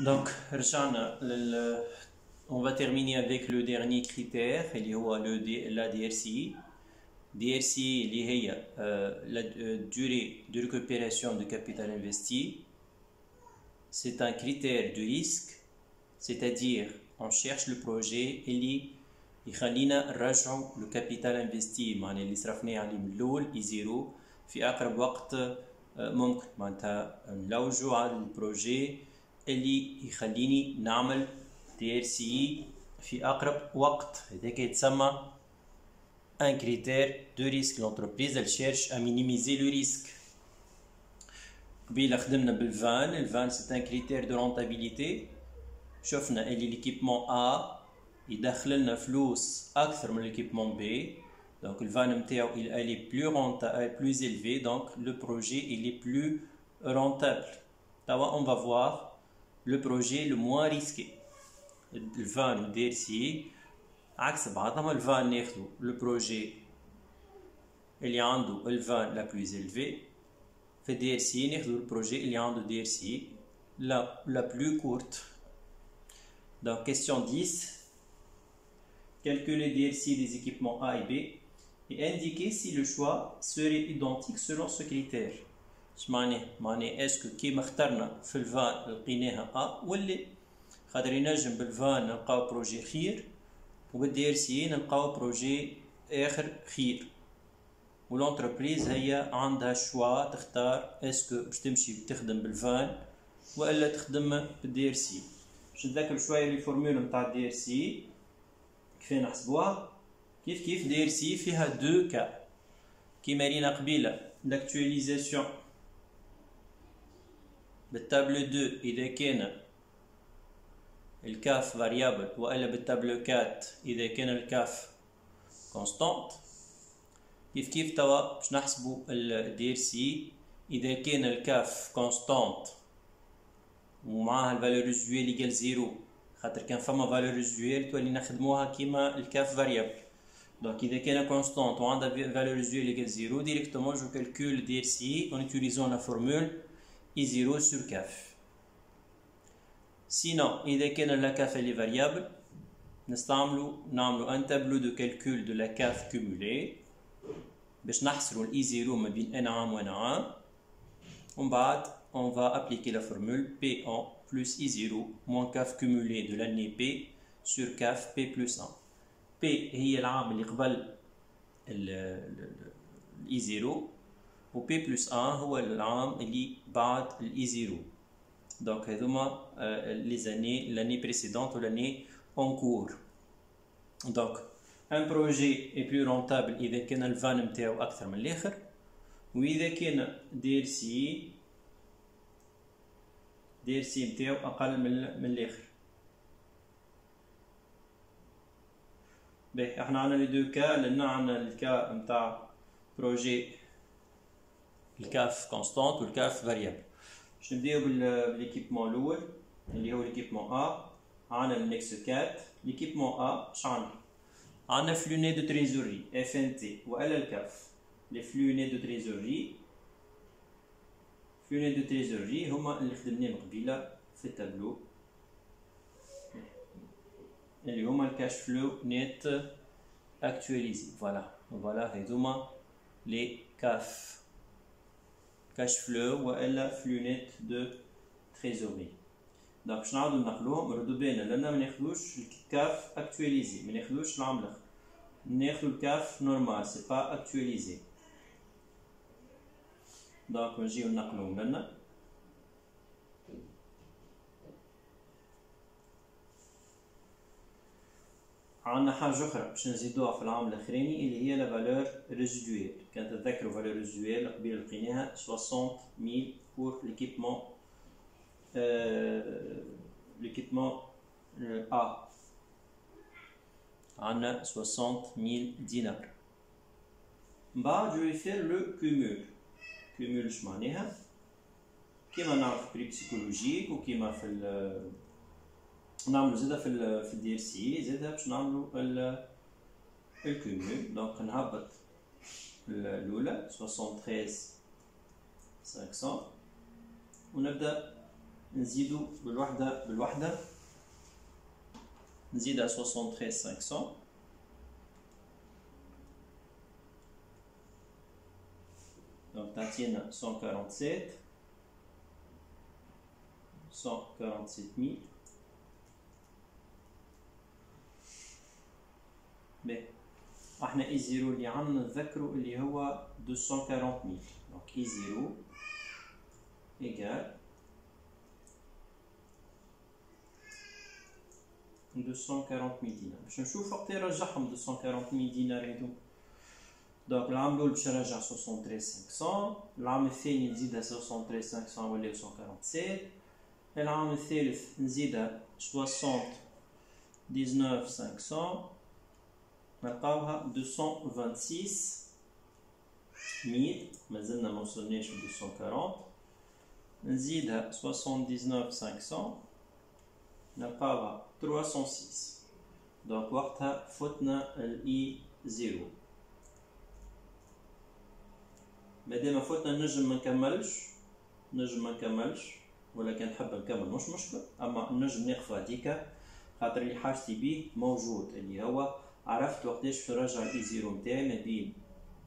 Donc, رجعنا on va terminer avec le dernier critère اللي هو la DRCI. DRCI اللي هي la durée de récupération de capital investi. C'est un critère de risque, c'est-à-dire on cherche le projet اللي يخلينا نرجعوا le capital investi معناها اللي صرفناه عليه من الأول يزيرو في أقرب وقت ممكن. معناتها نلوجوا على البروجي اللي يخليني نعمل DRCI في أقرب وقت. هذاك يتسمى un critère de risque. L'entreprise elle cherche à minimiser le risque. قبيله خدمنا بالفان. الفان c'est un critère de rentabilité. شفنا اللي l'équipement A يدخل لنا فلوس أكثر من l'équipement B. Donc le van نتاعو il est plus rentable, plus élevé, donc le projet il est plus rentable. D'abord on va voir le projet le moins risqué. Le van و DRCI عكس بعضهم. le van ناخدو le projet اللي عنده le van la plus élevée. في DRCI ناخدو le projet اللي عنده DRCI la plus courte. Donc question 10. Calculer DRCI des équipements A et B et indiquer si le choix serait identique selon ce critère. معناه اسكو كيما اخترنا في الفان لقيناها A ولا خاطر ينجم بالفان نلقاو بروجي خير وبالدي ار سي نلقاو بروجي اخر خير. والانتربريز هي عندها شوا تختار اسكو باش تمشي تخدم بالفان ولا تخدم بالدي ار سي. باش نذكر شويه لي فورمول نتاع الدي ار سي كيف نحسبوها. كيف دي ار سي فيها دو كا كيما رينا قبيله لاكتواليزاسيون بالتابلو 2 اذا كان الكاف فاريابل والا بالتابلو 4 اذا كان الكاف كونستانت. كيف توا باش نحسبوا الدي ار سي اذا كان الكاف كونستانت ومعاها الفالور ريزيدوال ايكال زيرو. خاطر كان فما فالور ريزيدوال تولي نخدموها كيما الكاف فاريابل. دونك اذا كان كونستانت وعندها فالور ريزيدوال ايكال زيرو ديريكتومون جو كالكول دي ار سي en utilisant la formule I0 sur كاف. Sinon, إذا كان la CAF elle est variable, نعملو un tableau de calcul de la CAF cumulée باش نحصروا I0 ما بين n عام و n عام. ومن بعد on va appliquer la formule P1 plus I0 moins CAF cumulée de l'année P sur CAF P plus 1. P هي العام اللي قبل I0 و P plus 1 هو العام اللي بعد I0. Donc les années, l'année précédente ou l'année en cours. Donc un projet est plus rentable إذا كان الفان نتاعو أكثر من الآخر وإذا كان DRCI نتاعو أقل من الآخر. باهي احنا عنا لي دو كا. لأن عنا الكا نتاع بروجي الكاف كونستانت والكاف فاريابل. باش نبداو بالايكيبمون الاول اللي هو ليكيبمون ا. عندنا النكس 4. ليكيبمون ا اش عندنا فلوني دو تريزوري اف ان تي والا الكاف. لي فلوني دو تريزوري هما اللي خدمناهم قبيله في التابلو اللي هما الكاش فلو نت اكtualisé. فوالا هذوما لي كاف كاش فلو والا فلو نت دو تريزوري. دونك باش نعاودو نقلوهم نردو بالنا لأننا مناخدوش الكاف اكtualisé مناخدوش العام الآخر ناخدو الكاف نورمال سي با اكtualisé. دونك نجيو نقلوهم لنا. عندنا حاجة أخرى باش نزيدوها في العام الأخراني اللي هي لا فالور ريزيدوال. كان تتذكروا فالور ريزيدوال قبيله لقيناها 60,000 pour l'équipement A. عندنا 60,000 دينار. من بعد je vais faire le cumul. اش معناها؟ كيما نعرف بري بسيكولوجيك وكيما في نعملو زادا في الدي ار سي زادا باش نعملو الكومول. دونك نهبط الأولى 73,500 ونبدأ نزيدو بالوحدة نزيدها 73500 دونك تعطينا 147 باهي احنا اي زيرو اللي عندنا نتذكروا اللي هو 240 دونك اي زيرو ايكال 240 دينار. باش نشوف وقت يرجعهم 240 دينار هادو. دونك العام الاول باش نرجع 73500، العام الثاني نزيدها 73500 ولا 147، العام الثالث نزيدها 79500 نلقاوها 226000 مازلنا موصلناش ل 240، نزيدها 79500 نلقاوها 306. دونك وقتها فتنا الاي زيرو. مادام فتنا نجم منكملش ولا كان نحب نكمل مش مشكل، اما نجم نقف هذيكا خاطر اللي حاجتي بيه موجود اللي هو عرفت وقتاش باش نرجع الاي زيرو نتاعي ما بين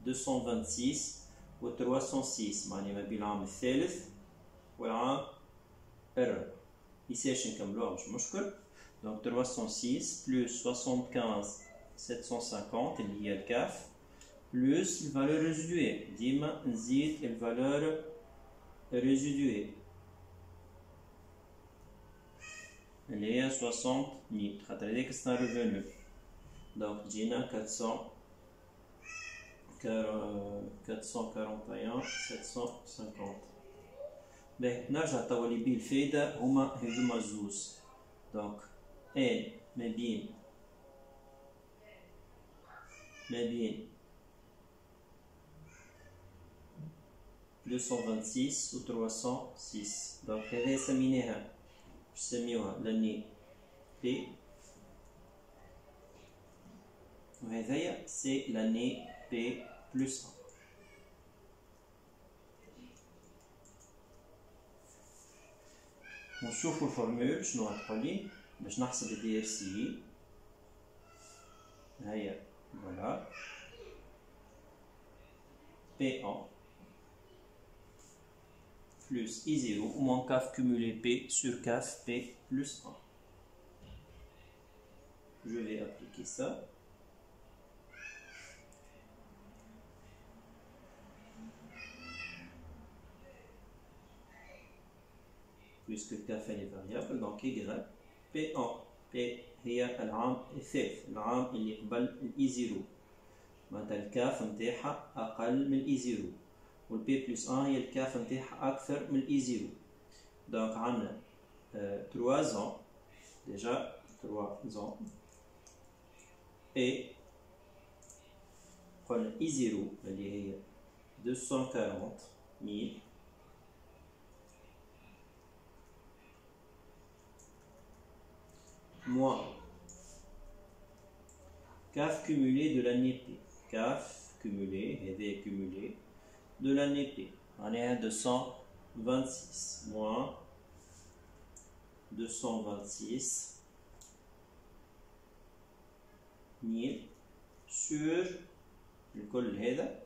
226 و 306 معني ما بين العام الثالث والعام الرابع. يساش نكملوها مش مشكل. دونك 306 بلس 75 750 اللي هي الكاف بلس الفالور ريزيدويل. ديما نزيد الفالور ريزيدويل اللي هي 60000 خاطر هذاك سنا ريفونو. دونك تجينا 441 750. باهي نرجع توا لي بيه الفايدة هما هاذوما زوز. دونك ان ما بين 226 و 306. دونك هذا سميناها باش نسميوها لاني بي، وهذايا سي لاني بي بلس 1. ونشوفو الفورمول شنو غتقولي باش نحسب الدي ار سي. هيا فوالا بي 1 plus I0 moins CAF cumulé P sur CAF P plus 1. Je vais appliquer ça. Puisque CAF est variable, donc Y P1 P هي العام الثالث، العام اللي قبل الI0 معناتها الكاف نتاعها أقل من الI0 والبي بلس 1 هي الكاف نتاعها أكثر من الإي زيرو. دونك عندنا 3 ans ديجا 3 ans et قلنا إي زيرو اللي هي 240000 moins CAF cumulé de l'année P. CAF cumulé هذا cumulé de l'année P. On est à 226 moins 226 000 sur الكل هذا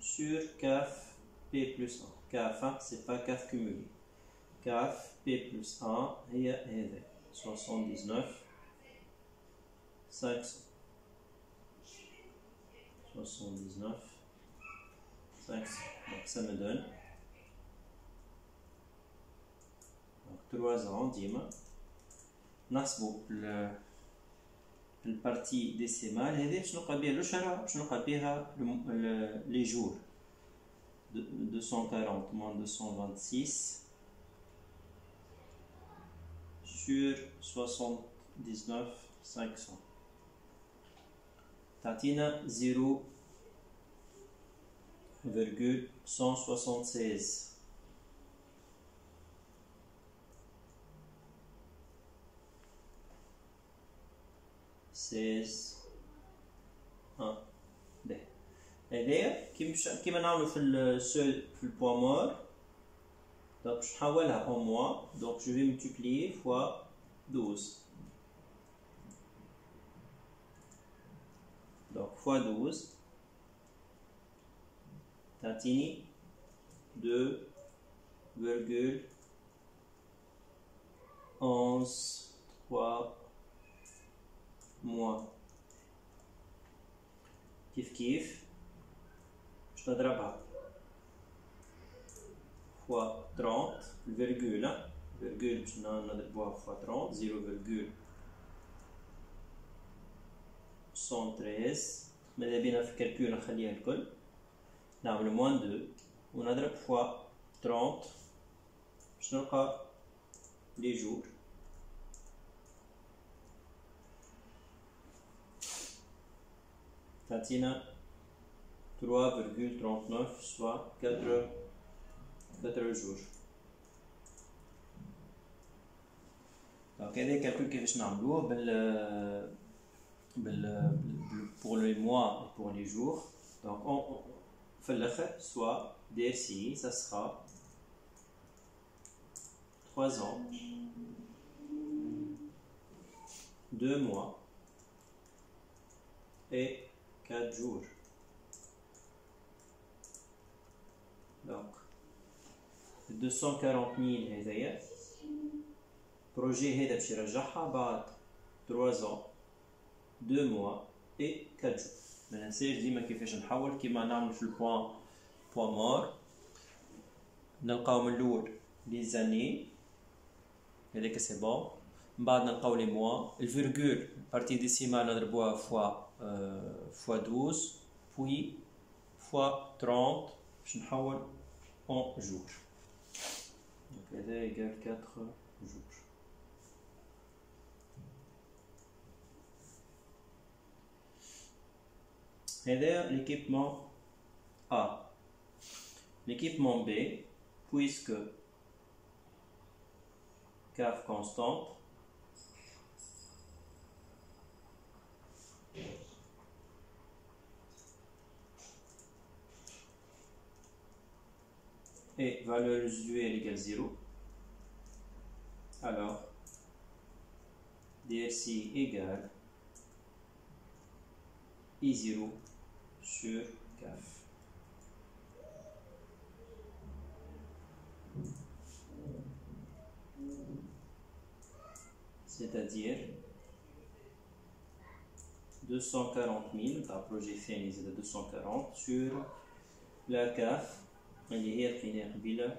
sur CAF P plus 1. CAF c'est pas CAF cumulé. CAF P plus 1 هي هذا 79 500. 79 500. Donc ça me donne donc 3 ans ديما نحسبوا البارتي ديسيمال هذه باش نلقى بها الشهر باش نلقى بها لي جور 240 moins 226 sur 79 500 تعطينا 0,176. هذايا كيما نعملو في السول في البوا مور. دونك باش نحولها en mois, donc je vais multiplier fois 12. Donc fois 12 تعطيني 2,11 mois. كيف باش نضربها fois 30 الفيرغول الفيرغول باش نضربوها fois 30 0,113. ماذا بينا في الكالكول نخليها الكل نعمل موان 2 ونضرب fois 30 باش نلقى لي جور. تعطينا 3,39 soit 4 jours. دونك هذا الكالكول كيفاش نعملوه pour les mois et pour les jours. Donc في الاخر soit DRCI ça sera 3 ans 2 mois et 4 jours. Donc 240,000 هذايا بروجي هذا باش يرجعها بعد 3 ans 2 mois et 4 jours. ما ننساش ديما كيفاش نحول كيما نعمل في البوان مور. نلقاو من الاول لي زاني هذاك سي بون، من بعد نلقاو لي موا الفيرغول بارتي ديسيمال نضربوها فوا 12 بوي فوا 30 باش نحول en jour. Donc هذا égale 4 jours. هذا l'équipement A. L'équipement B, puisque cave constante et valeur résiduelle égale 0, alors DRCI égale I0 sur CAF. C'est-à-dire 240,000, le projet finalisé de 240 sur la CAF. اللي هي لقيناها قبيلة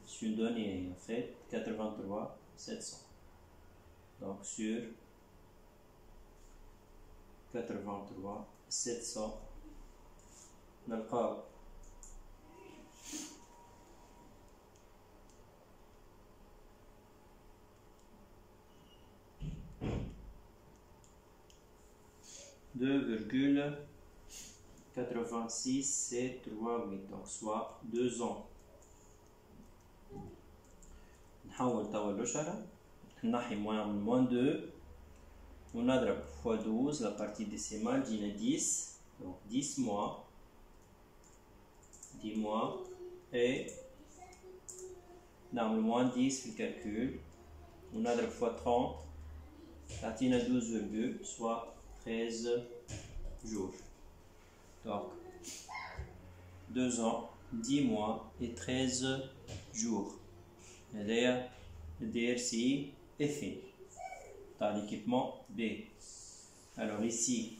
sur donnée en fait 83,700. Donc sur 83,700 نلقاو $2,86,738, donc soit 2 ans. نحول توا الأشرة نحي موان 2 ونضرب fois 12 la partie décimale جينا 10, donc 10 mois 10 mois et نعمل moins 10 في الكالكول ونضرب fois 30 تعطينا 12, soit 13 jours. Donc 2 ans 10 mois et 13 jours. هذايا le DRCI est fini dans l'équipement B. Alors ici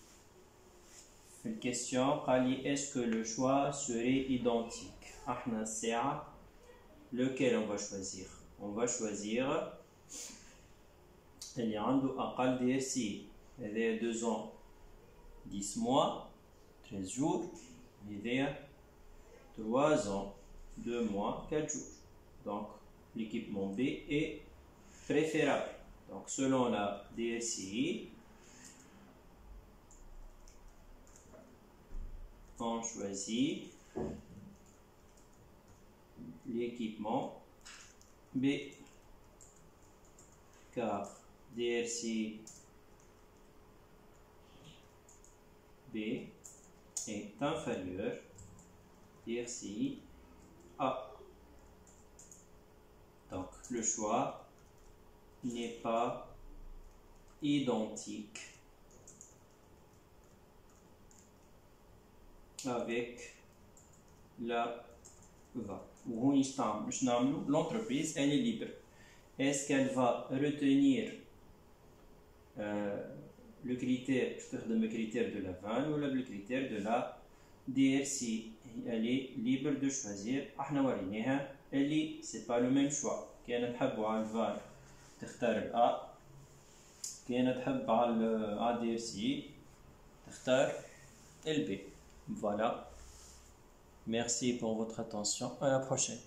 une question قال est-ce que le choix serait identique. احنا الساعة lequel on va choisir. On va choisir اللي عنده أقل DRCI. هذايا 2 ans 10 mois 13 jours. هذايا 3 ans 2 mois 4 jours. Donc l'équipement B est préférable. Donc selon la DRCI, on choisit l'équipement B car DRCI B est inférieur, dire si A. Donc le choix n'est pas identique avec la va. L'entreprise, elle est libre. Est-ce qu'elle va retenir le critère de la vanne ou le critère de la DRC? Elle est libre de choisir. C'est pas le même choix. كانت تحب على الفان تختار الA. كانت تحب على DRC تختار الB. Voilà. Merci pour votre attention. À la prochaine.